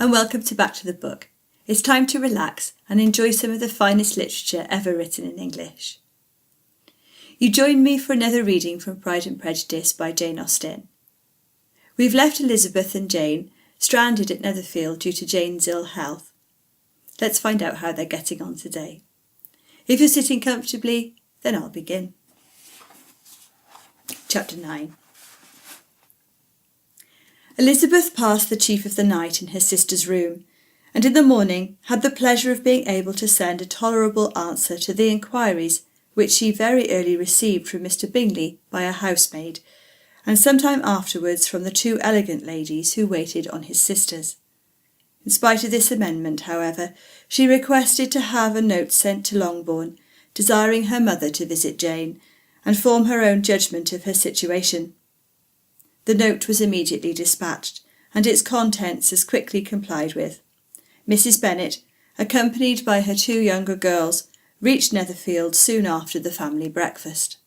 and welcome to Back to the Book. It's time to relax and enjoy some of the finest literature ever written in English. You join me for another reading from Pride and Prejudice by Jane Austen. We've left Elizabeth and Jane stranded at Netherfield due to Jane's ill health. Let's find out how they're getting on today. If you're sitting comfortably, then I'll begin. Chapter 9. Elizabeth passed the chief of the night in her sister's room, and in the morning had the pleasure of being able to send a tolerable answer to the inquiries which she very early received from Mr. Bingley by a housemaid, and some time afterwards from the two elegant ladies who waited on his sisters. In spite of this amendment, however, she requested to have a note sent to Longbourn, desiring her mother to visit Jane, and form her own judgment of her situation. The note was immediately dispatched, and its contents as quickly complied with. Mrs. Bennet, accompanied by her two younger girls, reached Netherfield soon after the family breakfast.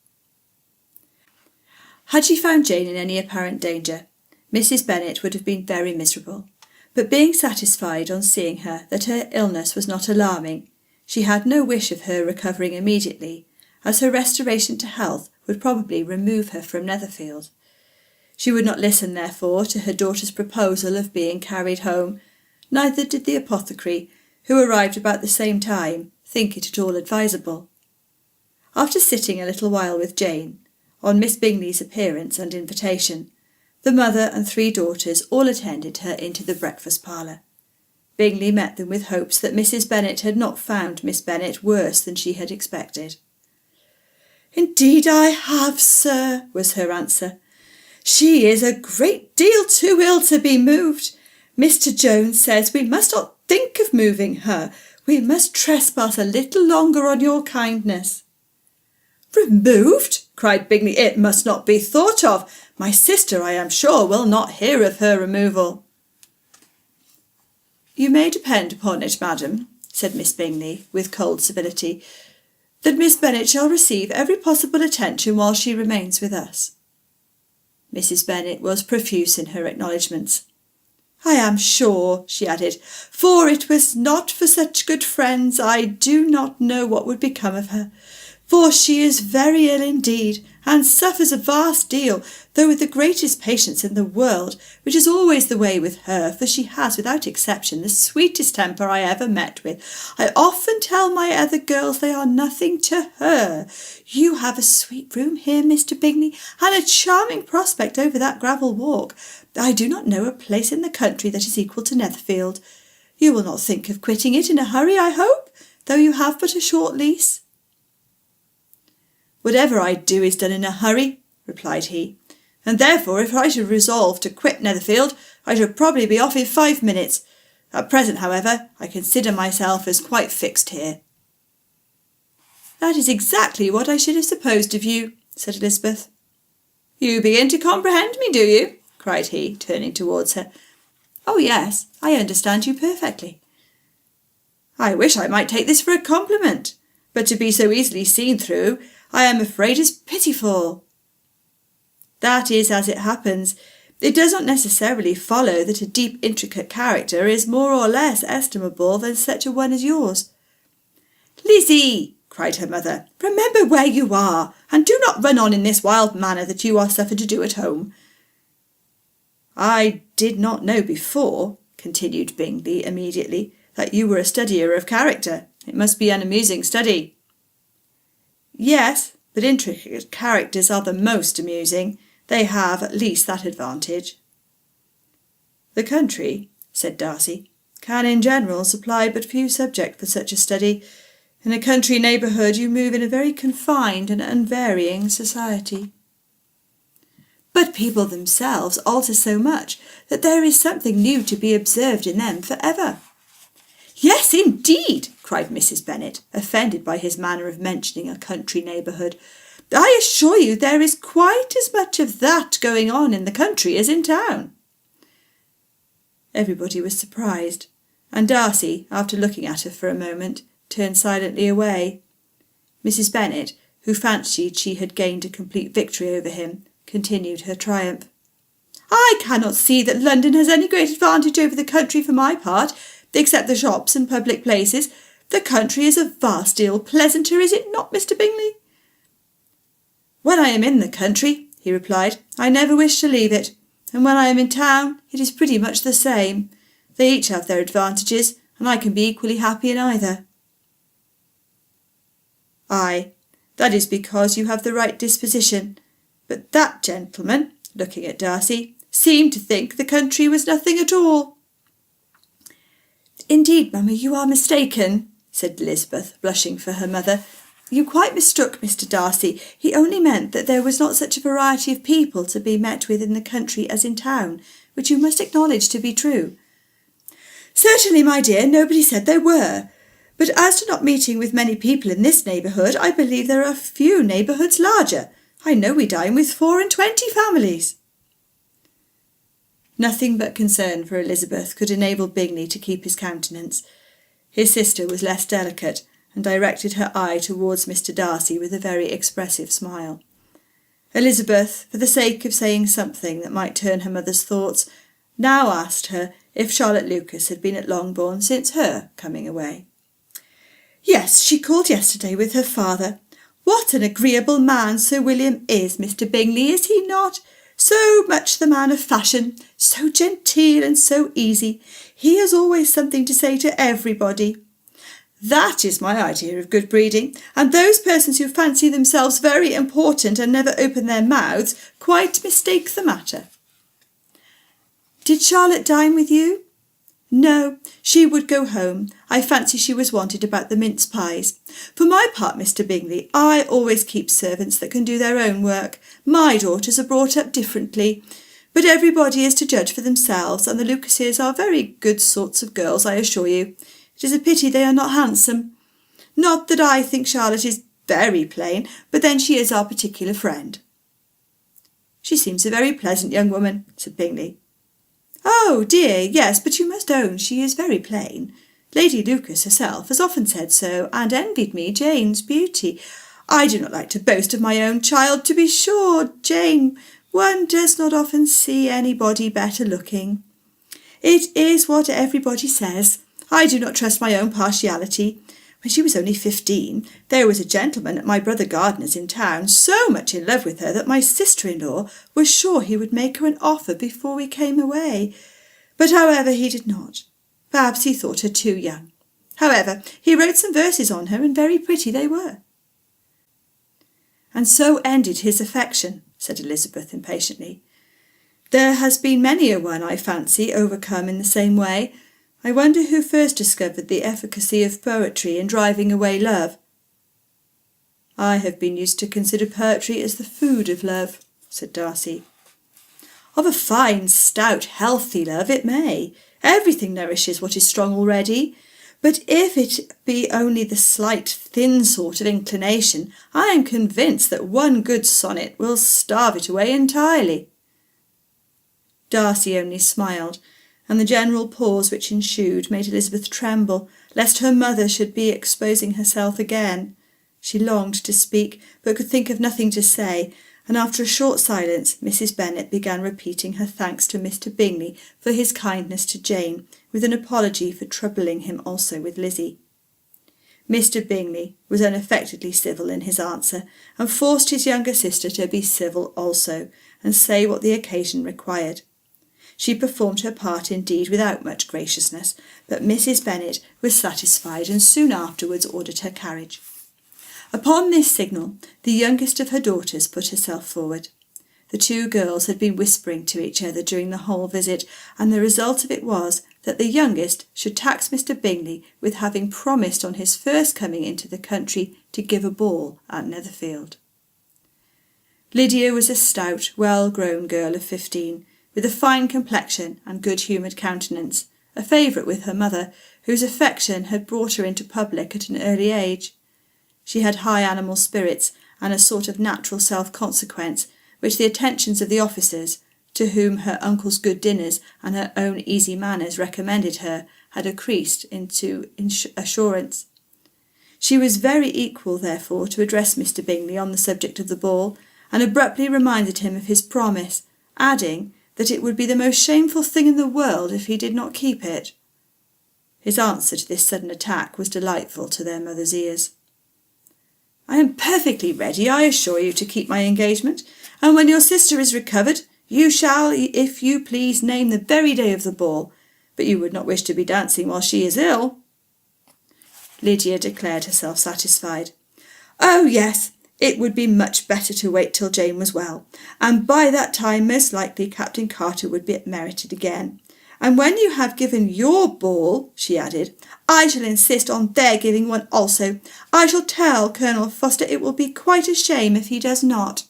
Had she found Jane in any apparent danger, Mrs. Bennet would have been very miserable, but being satisfied on seeing her that her illness was not alarming, she had no wish of her recovering immediately, as her restoration to health would probably remove her from Netherfield. She would not listen, therefore, to her daughter's proposal of being carried home, neither did the apothecary, who arrived about the same time, think it at all advisable. After sitting a little while with Jane, on Miss Bingley's appearance and invitation, the mother and three daughters all attended her into the breakfast parlour. Bingley met them with hopes that Mrs. Bennet had not found Miss Bennet worse than she had expected. "Indeed I have, sir," was her answer. "She is a great deal too ill to be moved. Mr. Jones says we must not think of moving her. We must trespass a little longer on your kindness." "Removed?" cried Bingley. "It must not be thought of. My sister, I am sure, will not hear of her removal." "You may depend upon it, madam," said Miss Bingley, with cold civility, "that Miss Bennet shall receive every possible attention while she remains with us." Mrs. Bennet was profuse in her acknowledgments. "I am sure," she added, "for it was not for such good friends, I do not know what would become of her. For she is very ill indeed, and suffers a vast deal, though with the greatest patience in the world, which is always the way with her, for she has, without exception, the sweetest temper I ever met with. I often tell my other girls they are nothing to her. You have a sweet room here, Mr. Bingley, and a charming prospect over that gravel walk. I do not know a place in the country that is equal to Netherfield. You will not think of quitting it in a hurry, I hope, though you have but a short lease." "Whatever I do is done in a hurry," replied he, "and therefore if I should resolve to quit Netherfield, I should probably be off in 5 minutes. At present, however, I consider myself as quite fixed here." "That is exactly what I should have supposed of you," said Elizabeth. "You begin to comprehend me, do you?" cried he, turning towards her. "Oh, yes, I understand you perfectly." "I wish I might take this for a compliment, but to be so easily seen through, I am afraid is pitiful." "That is as it happens. It does not necessarily follow that a deep, intricate character is more or less estimable than such a one as yours." "Lizzie," cried her mother, "remember where you are, and do not run on in this wild manner that you are suffered to do at home." "I did not know before," continued Bingley immediately, "that you were a studier of character. It must be an amusing study." "Yes, but intricate characters are the most amusing. They have at least that advantage." "The country," said Darcy, "can in general supply but few subjects for such a study. In a country neighbourhood you move in a very confined and unvarying society." "But people themselves alter so much that there is something new to be observed in them for ever." "Yes, indeed," cried Mrs. Bennet, offended by his manner of mentioning a country neighbourhood. "I assure you there is quite as much of that going on in the country as in town." Everybody was surprised, and Darcy, after looking at her for a moment, turned silently away. Mrs. Bennet, who fancied she had gained a complete victory over him, continued her triumph. I cannot see that London has any great advantage over the country for my part, except the shops and public places. The country is a vast deal pleasanter, is it not, Mr. Bingley?" "When I am in the country," he replied, "I never wish to leave it, and when I am in town it is pretty much the same. They each have their advantages, and I can be equally happy in either." "Ay, that is because you have the right disposition. But that gentleman," looking at Darcy, "seemed to think the country was nothing at all." "Indeed, mamma, you are mistaken," said Elizabeth, blushing for her mother. "You quite mistook Mr. Darcy. He only meant that there was not such a variety of people to be met with in the country as in town, which you must acknowledge to be true." "Certainly, my dear, nobody said there were. But as to not meeting with many people in this neighbourhood, I believe there are few neighbourhoods larger. I know we dine with 24 families." Nothing but concern for Elizabeth could enable Bingley to keep his countenance. His sister was less delicate, and directed her eye towards Mr. Darcy with a very expressive smile. Elizabeth, for the sake of saying something that might turn her mother's thoughts, now asked her if Charlotte Lucas had been at Longbourn since her coming away. "Yes, she called yesterday with her father. What an agreeable man Sir William is, Mr. Bingley, is he not? So much the man of fashion, so genteel and so easy. He has always something to say to everybody. That is my idea of good breeding, and those persons who fancy themselves very important and never open their mouths quite mistake the matter." "Did Charlotte dine with you?" "No, she would go home. I fancy she was wanted about the mince pies. For my part, Mr. Bingley, I always keep servants that can do their own work. My daughters are brought up differently. But everybody is to judge for themselves, and the Lucases are very good sorts of girls, I assure you. It is a pity they are not handsome. Not that I think Charlotte is very plain, but then she is our particular friend." "She seems a very pleasant young woman," said Bingley. "Oh, dear, yes, but you must own she is very plain. Lady Lucas herself has often said so, and envied me Jane's beauty. I do not like to boast of my own child, to be sure, Jane. One does not often see anybody better looking. It is what everybody says. I do not trust my own partiality. When she was only 15, there was a gentleman at my brother Gardiner's in town so much in love with her that my sister-in-law was sure he would make her an offer before we came away. But however, he did not. Perhaps he thought her too young. However, he wrote some verses on her, and very pretty they were." "And so ended his affection," said Elizabeth impatiently. "There has been many a one, I fancy, overcome in the same way. I wonder who first discovered the efficacy of poetry in driving away love." "I have been used to consider poetry as the food of love," said Darcy. "Of a fine, stout, healthy love it may. Everything nourishes what is strong already. But if it be only the slight, thin sort of inclination, I am convinced that one good sonnet will starve it away entirely." Darcy only smiled, and the general pause which ensued made Elizabeth tremble, lest her mother should be exposing herself again. She longed to speak, but could think of nothing to say, and after a short silence Mrs. Bennet began repeating her thanks to Mr. Bingley for his kindness to Jane, with an apology for troubling him also with Lizzie. Mr. Bingley was unaffectedly civil in his answer, and forced his younger sister to be civil also, and say what the occasion required. She performed her part indeed without much graciousness, but Mrs. Bennet was satisfied, and soon afterwards ordered her carriage. Upon this signal, the youngest of her daughters put herself forward. The two girls had been whispering to each other during the whole visit, and the result of it was that the youngest should tax Mr. Bingley with having promised on his first coming into the country to give a ball at Netherfield. Lydia was a stout, well-grown girl of 15, with a fine complexion and good-humoured countenance, a favourite with her mother, whose affection had brought her into public at an early age. She had high animal spirits and a sort of natural self-consequence, which the attentions of the officers, to whom her uncle's good dinners and her own easy manners recommended her, had increased into assurance. She was very equal, therefore, to address Mr. Bingley on the subject of the ball, and abruptly reminded him of his promise, adding that it would be the most shameful thing in the world if he did not keep it. His answer to this sudden attack was delightful to their mother's ears. I am perfectly ready, I assure you, to keep my engagement, and when your sister is recovered, you shall, if you please, name the very day of the ball, but you would not wish to be dancing while she is ill. Lydia declared herself satisfied. Oh, yes, it would be much better to wait till Jane was well, and by that time most likely Captain Carter would be merited again. And when you have given your ball, she added, I shall insist on their giving one also. I shall tell Colonel Foster it will be quite a shame if he does not.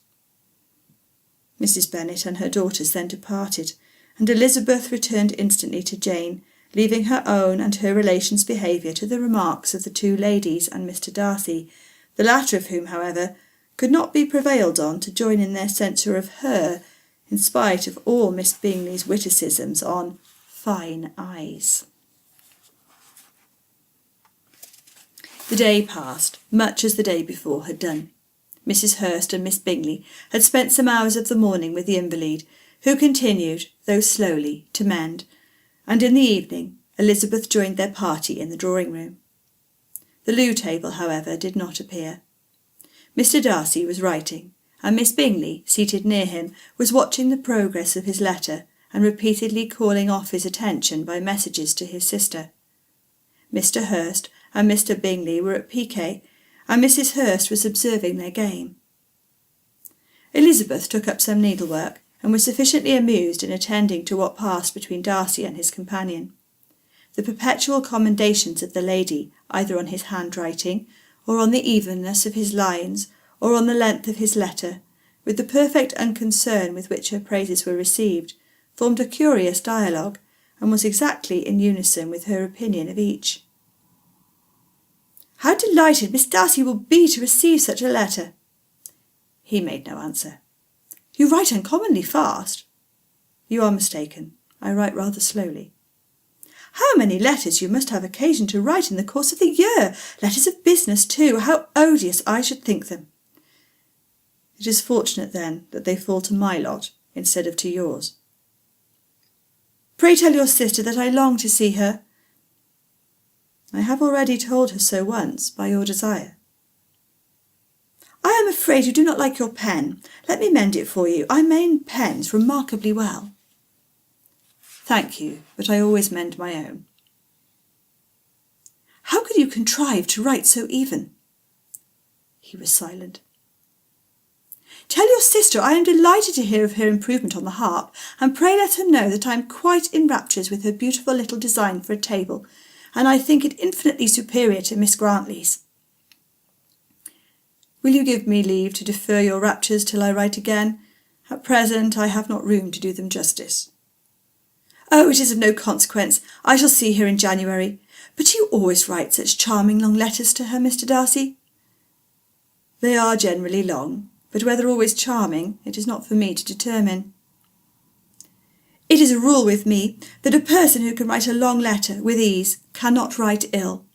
Mrs. Bennet and her daughters then departed, and Elizabeth returned instantly to Jane, leaving her own and her relations' behaviour to the remarks of the two ladies and Mr. Darcy, the latter of whom, however, could not be prevailed on to join in their censure of her, in spite of all Miss Bingley's witticisms on fine eyes. The day passed, much as the day before had done. Mrs. Hurst and Miss Bingley had spent some hours of the morning with the invalid, who continued, though slowly, to mend, and in the evening Elizabeth joined their party in the drawing-room. The loo table, however, did not appear. Mr. Darcy was writing, and Miss Bingley, seated near him, was watching the progress of his letter and repeatedly calling off his attention by messages to his sister. Mr. Hurst and Mr. Bingley were at piquet, and Mrs. Hurst was observing their game. Elizabeth took up some needlework, and was sufficiently amused in attending to what passed between Darcy and his companion. The perpetual commendations of the lady, either on his handwriting, or on the evenness of his lines, or on the length of his letter, with the perfect unconcern with which her praises were received, formed a curious dialogue, and was exactly in unison with her opinion of each. How delighted Miss Darcy will be to receive such a letter! He made no answer. You write uncommonly fast. You are mistaken. I write rather slowly. How many letters you must have occasion to write in the course of the year! Letters of business, too. How odious I should think them! It is fortunate, then, that they fall to my lot instead of to yours. Pray tell your sister that I long to see her. I have already told her so once, by your desire. I am afraid you do not like your pen. Let me mend it for you. I mend pens remarkably well. Thank you, but I always mend my own. How could you contrive to write so even? He was silent. Tell your sister I am delighted to hear of her improvement on the harp, and pray let her know that I am quite in raptures with her beautiful little design for a table, and I think it infinitely superior to Miss Grantley's. Will you give me leave to defer your raptures till I write again? At present I have not room to do them justice. Oh, it is of no consequence. I shall see her in January. But you always write such charming long letters to her, Mr. Darcy. They are generally long, but whether always charming, it is not for me to determine. It is a rule with me that a person who can write a long letter with ease cannot write ill.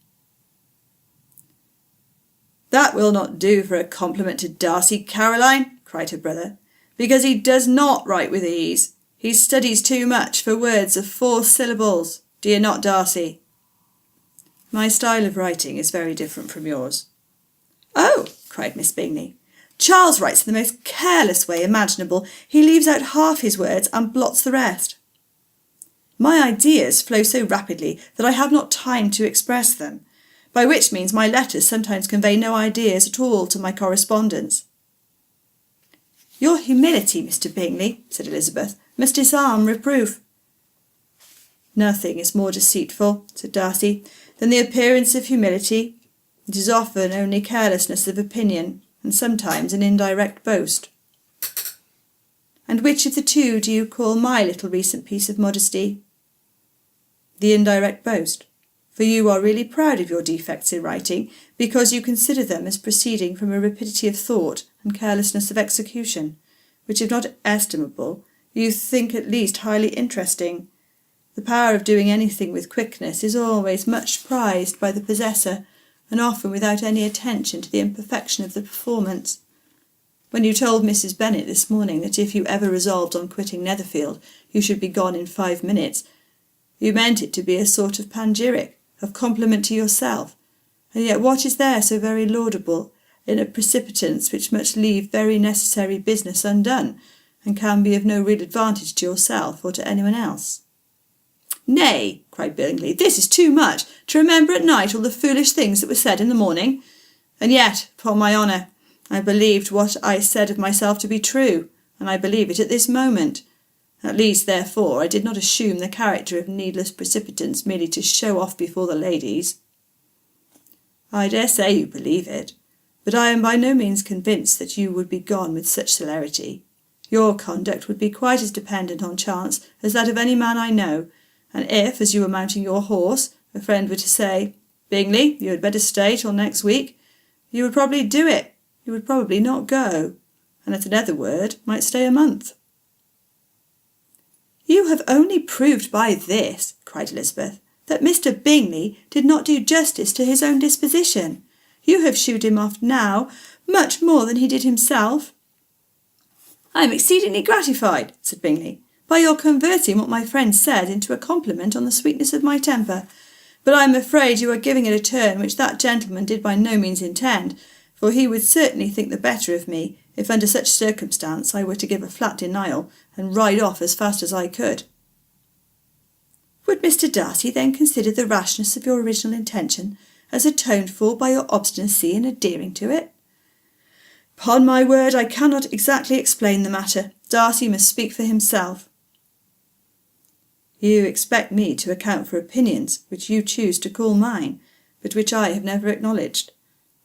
That will not do for a compliment to Darcy, Caroline, cried her brother, because he does not write with ease. He studies too much for words of 4 syllables. Do you not, Darcy? My style of writing is very different from yours. Oh, cried Miss Bingley. Charles writes in the most careless way imaginable. He leaves out half his words and blots the rest. My ideas flow so rapidly that I have not time to express them, by which means my letters sometimes convey no ideas at all to my correspondents. Your humility, Mr. Bingley, said Elizabeth, must disarm reproof. Nothing is more deceitful, said Darcy, than the appearance of humility. It is often only carelessness of opinion, and sometimes an indirect boast. And which of the two do you call my little recent piece of modesty? The indirect boast, for you are really proud of your defects in writing, because you consider them as proceeding from a rapidity of thought and carelessness of execution, which, if not estimable, you think at least highly interesting. The power of doing anything with quickness is always much prized by the possessor, and often without any attention to the imperfection of the performance. When you told Mrs. Bennet this morning that if you ever resolved on quitting Netherfield, you should be gone in 5 minutes, you meant it to be a sort of panegyric, of compliment to yourself. And yet what is there so very laudable in a precipitance which must leave very necessary business undone, and can be of no real advantage to yourself or to anyone else? Nay, cried Bingley, this is too much, to remember at night all the foolish things that were said in the morning. And yet, upon my honour, I believed what I said of myself to be true, and I believe it at this moment. At least, therefore, I did not assume the character of needless precipitance merely to show off before the ladies. I dare say you believe it, but I am by no means convinced that you would be gone with such celerity. Your conduct would be quite as dependent on chance as that of any man I know, and if, as you were mounting your horse, a friend were to say, Bingley, you had better stay till next week, you would probably do it. You would probably not go, and at another word might stay a month. You have only proved by this, cried Elizabeth, that Mr. Bingley did not do justice to his own disposition. You have shewed him off now much more than he did himself. I am exceedingly gratified, said Bingley, by your converting what my friend said into a compliment on the sweetness of my temper, but I am afraid you are giving it a turn which that gentleman did by no means intend, for he would certainly think the better of me if under such circumstance I were to give a flat denial and ride off as fast as I could. Would Mr. Darcy then consider the rashness of your original intention as atoned for by your obstinacy in adhering to it? Upon my word, I cannot exactly explain the matter. Darcy must speak for himself. You expect me to account for opinions which you choose to call mine, but which I have never acknowledged.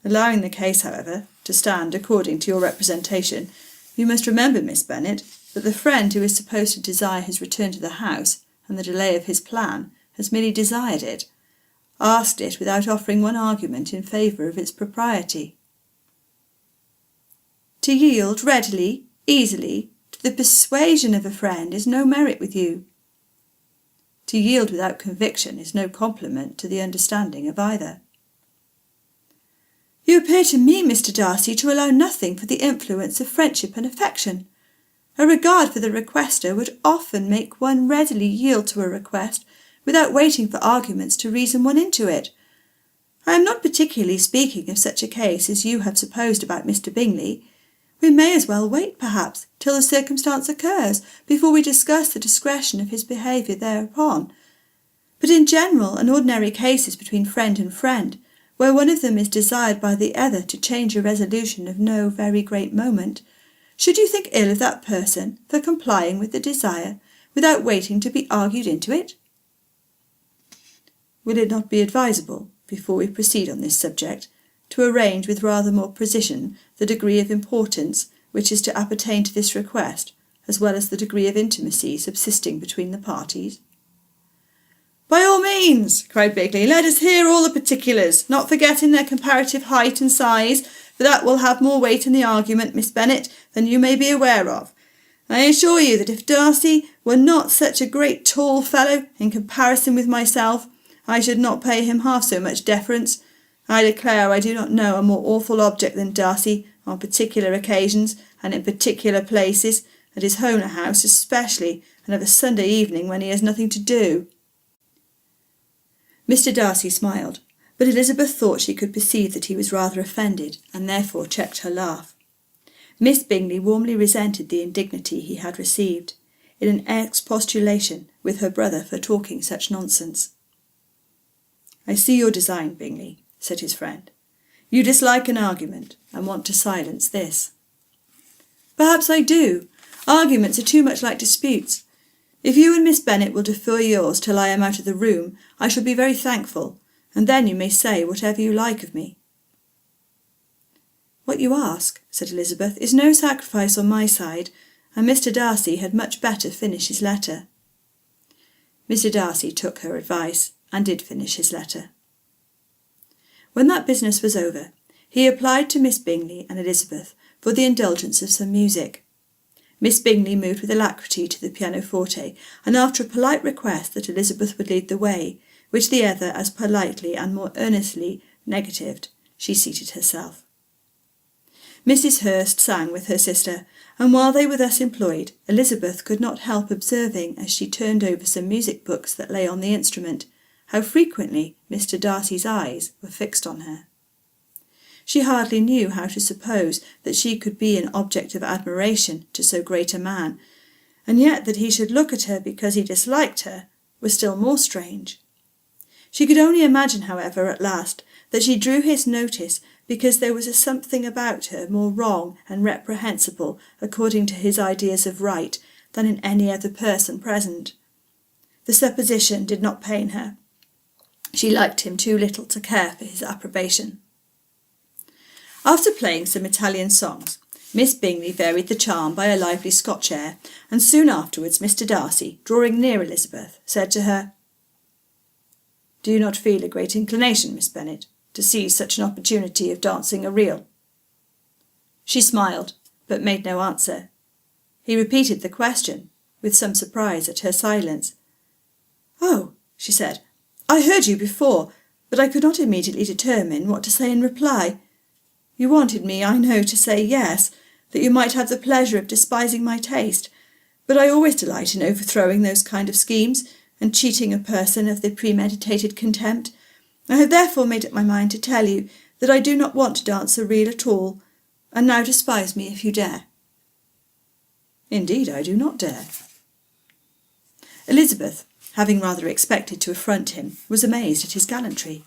Allowing the case, however, to stand according to your representation, you must remember, Miss Bennet, that the friend who is supposed to desire his return to the house and the delay of his plan has merely desired it, asked it without offering one argument in favour of its propriety. To yield readily, easily, to the persuasion of a friend is no merit with you. To yield without conviction is no compliment to the understanding of either. You appear to me, Mr. Darcy, to allow nothing for the influence of friendship and affection. A regard for the requester would often make one readily yield to a request without waiting for arguments to reason one into it. I am not particularly speaking of such a case as you have supposed about Mr. Bingley. We may as well wait, perhaps, till the circumstance occurs, before we discuss the discretion of his behaviour thereupon. But in general and ordinary cases between friend and friend, where one of them is desired by the other to change a resolution of no very great moment, should you think ill of that person for complying with the desire without waiting to be argued into it? Will it not be advisable, before we proceed on this subject, to arrange with rather more precision the degree of importance which is to appertain to this request, as well as the degree of intimacy subsisting between the parties? By all means, cried Bingley, let us hear all the particulars, not forgetting their comparative height and size, for that will have more weight in the argument, Miss Bennet, than you may be aware of. I assure you that if Darcy were not such a great tall fellow in comparison with myself, I should not pay him half so much deference. I declare I do not know a more awful object than Darcy on particular occasions and in particular places, at his own house especially, and of a Sunday evening when he has nothing to do. Mr. Darcy smiled, but Elizabeth thought she could perceive that he was rather offended, and therefore checked her laugh. Miss Bingley warmly resented the indignity he had received, in an expostulation with her brother for talking such nonsense. I see your design, Bingley, said his friend. You dislike an argument, and want to silence this. Perhaps I do. Arguments are too much like disputes. If you and Miss Bennet will defer yours till I am out of the room, I shall be very thankful, and then you may say whatever you like of me. What you ask, said Elizabeth, is no sacrifice on my side, and Mr. Darcy had much better finish his letter. Mr. Darcy took her advice, and did finish his letter. When that business was over, he applied to Miss Bingley and Elizabeth for the indulgence of some music. Miss Bingley moved with alacrity to the pianoforte, and after a polite request that Elizabeth would lead the way, which the other as politely and more earnestly negatived, she seated herself. Mrs. Hurst sang with her sister, and while they were thus employed, Elizabeth could not help observing, as she turned over some music books that lay on the instrument, how frequently Mr. Darcy's eyes were fixed on her. She hardly knew how to suppose that she could be an object of admiration to so great a man, and yet that he should look at her because he disliked her was still more strange. She could only imagine, however, at last, that she drew his notice because there was a something about her more wrong and reprehensible according to his ideas of right than in any other person present. The supposition did not pain her. She liked him too little to care for his approbation. After playing some Italian songs, Miss Bingley varied the charm by a lively Scotch air, and soon afterwards Mr. Darcy, drawing near Elizabeth, said to her, "Do you not feel a great inclination, Miss Bennet, to seize such an opportunity of dancing a reel?" She smiled, but made no answer. He repeated the question, with some surprise at her silence. "Oh," she said, "I heard you before, but I could not immediately determine what to say in reply. You wanted me, I know, to say yes, that you might have the pleasure of despising my taste, but I always delight in overthrowing those kind of schemes, and cheating a person of the premeditated contempt. I have therefore made up my mind to tell you that I do not want to dance a reel at all, and now despise me if you dare." "Indeed, I do not dare." Elizabeth, having rather expected to affront him, was amazed at his gallantry,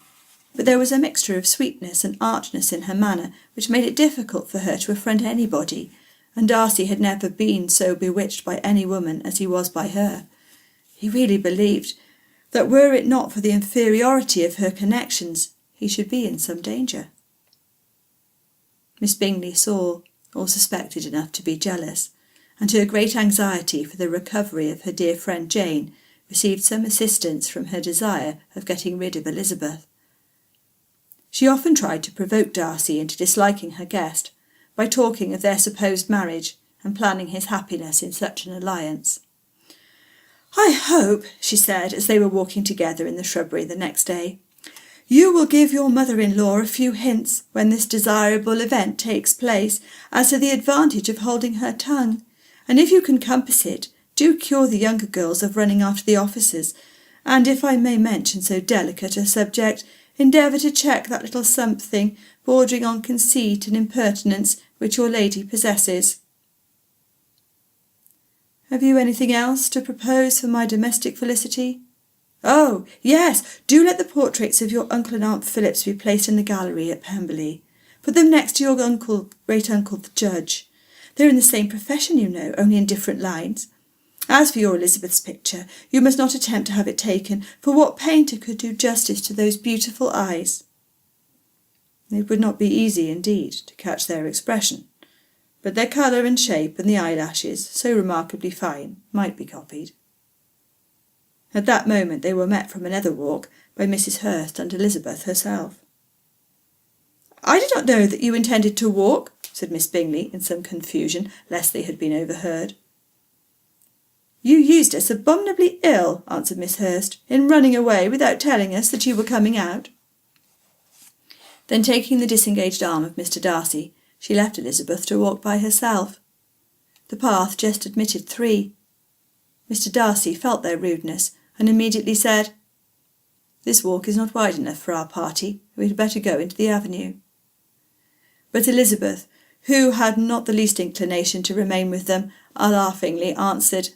but there was a mixture of sweetness and archness in her manner which made it difficult for her to affront anybody, and Darcy had never been so bewitched by any woman as he was by her. He really believed that were it not for the inferiority of her connections, he should be in some danger. Miss Bingley saw, or suspected enough to be jealous, and her great anxiety for the recovery of her dear friend Jane received some assistance from her desire of getting rid of Elizabeth. She often tried to provoke Darcy into disliking her guest by talking of their supposed marriage and planning his happiness in such an alliance. "I hope," she said, as they were walking together in the shrubbery the next day, "you will give your mother-in-law a few hints, when this desirable event takes place, as to the advantage of holding her tongue, and if you can compass it, do cure the younger girls of running after the officers, and, if I may mention so delicate a subject, endeavour to check that little something, bordering on conceit and impertinence, which your lady possesses." "Have you anything else to propose for my domestic felicity?" "Oh, yes, do let the portraits of your uncle and Aunt Phillips be placed in the gallery at Pemberley. Put them next to your great-uncle the judge. They're in the same profession, you know, only in different lines. As for your Elizabeth's picture, you must not attempt to have it taken, for what painter could do justice to those beautiful eyes?" It would not be easy, indeed, to catch their expression, but their colour and shape and the eyelashes, so remarkably fine, might be copied. At that moment they were met from another walk by Mrs. Hurst and Elizabeth herself. "I did not know that you intended to walk," said Miss Bingley, in some confusion, lest they had been overheard. "You used us abominably ill," answered Miss Hurst, "in running away without telling us that you were coming out." Then, taking the disengaged arm of Mr. Darcy, she left Elizabeth to walk by herself. The path just admitted 3. Mr. Darcy felt their rudeness, and immediately said, "This walk is not wide enough for our party. We had better go into the avenue." But Elizabeth, who had not the least inclination to remain with them, laughingly answered,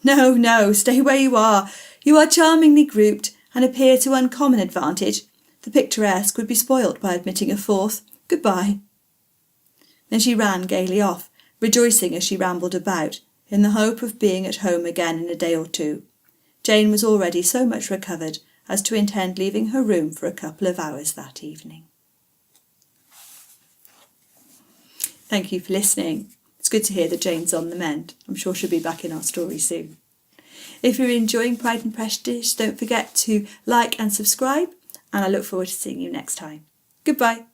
"No, no, stay where you are. You are charmingly grouped, and appear to uncommon advantage. The picturesque would be spoilt by admitting a 4th. Good-bye." Then she ran gaily off, rejoicing as she rambled about, in the hope of being at home again in a day or 2. Jane was already so much recovered as to intend leaving her room for a couple of hours that evening. Thank you for listening. It's good to hear that Jane's on the mend. I'm sure she'll be back in our story soon. If you're enjoying Pride and Prejudice, don't forget to like and subscribe, and I look forward to seeing you next time. Goodbye.